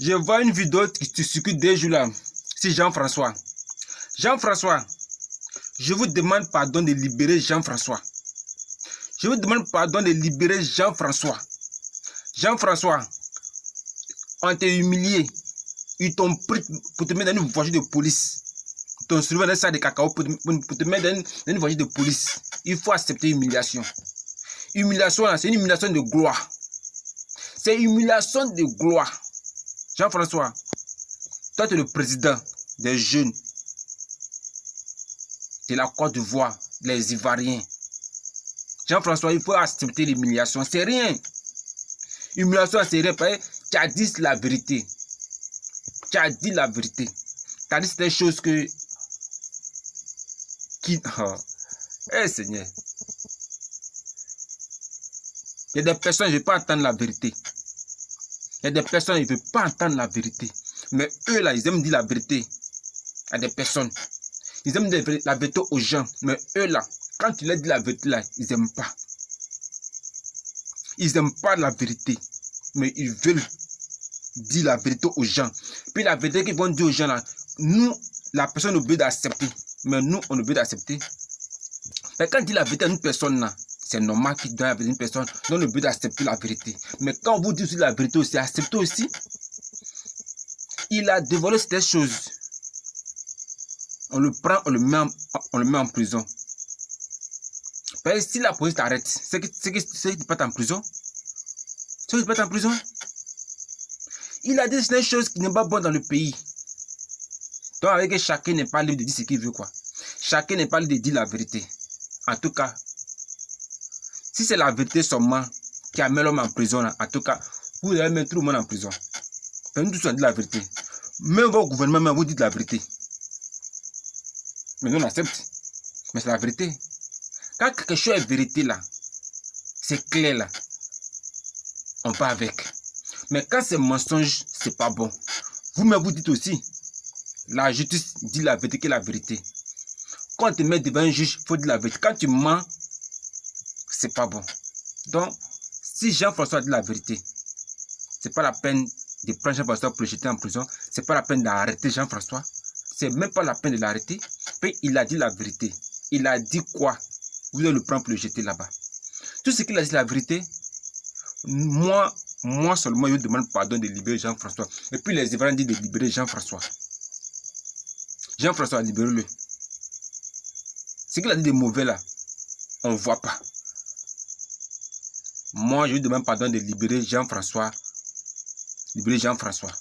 Je vois une vidéo qui circule des jours là. C'est Jean-François. Jean-François, je vous demande pardon de libérer Jean-François. Je vous demande pardon de libérer Jean-François. Jean-François, on t'a humilié. Ils t'ont pris pour te mettre dans une voiture de police. Ils t'ont soulevé dans un sac de cacao pour te mettre dans une voiture de police. Il faut accepter l'humiliation. Humiliation, c'est une humiliation de gloire. C'est une humiliation de gloire. Jean-François, toi tu es le président des jeunes de la Côte d'Ivoire, les Ivoiriens. Jean-François, il faut accepter l'humiliation. C'est rien. Humiliation, c'est rien. Tu as dit la vérité. Tu as dit la vérité. Tu as dit des choses que... Eh Seigneur. Il y a des personnes, je ne veux pas entendre la vérité. Il y a des personnes, ils ne veulent pas entendre la vérité. Mais eux, là, ils aiment dire la vérité à des personnes. Ils aiment dire la vérité aux gens. Mais eux, là, quand tu leur dis la vérité, là, ils n'aiment pas. Ils n'aiment pas la vérité. Mais ils veulent dire la vérité aux gens. Puis la vérité qu'ils vont dire aux gens, là, nous, la personne oublie d'accepter. Mais nous, on oublie d'accepter. Mais quand on dit la vérité à une personne, là, c'est normal qu'il doit y avoir une personne dont le but d'accepter la vérité. Mais quand vous dites la vérité aussi, acceptez aussi. Il a dévoilé cette chose. On le prend, on le met en prison. Si la police t'arrête, c'est que tu peux être en prison. C'est que tu peux être en prison. Il a dit des choses qui n'est pas bonnes dans le pays. Donc avec chacun n'est pas libre de dire ce qu'il veut, quoi. Chacun n'est pas libre de dire la vérité. En tout cas, si c'est la vérité seulement qui a mis l'homme en prison, là, en tout cas, vous allez mettre tout le monde en prison. Mais nous tous on dit la vérité. Même vos gouvernements, vous dites la vérité. Mais nous on accepte. Mais c'est la vérité. Quand quelque chose est vérité là, c'est clair là, on part avec. Mais quand c'est mensonge, c'est pas bon. Vous-même vous dites aussi, la justice dit la vérité qui est la vérité. Quand on te met devant un juge, il faut dire la vérité. Quand tu mens, c'est pas bon. Donc, si Jean-François dit la vérité, c'est pas la peine de prendre Jean-François pour le jeter en prison. C'est pas la peine d'arrêter Jean-François. C'est même pas la peine de l'arrêter. Puis il a dit la vérité. Il a dit quoi? Vous allez le prendre pour le jeter là-bas. Tout ce qu'il a dit la vérité, moi seulement, je demande pardon de libérer Jean-François. Et puis les Ivoiriens disent de libérer Jean-François. Jean-François, libérez-le. Ce qu'il a dit de mauvais là, on ne voit pas. Moi, je lui demande pardon de libérer Jean-François. Libérer Jean-François.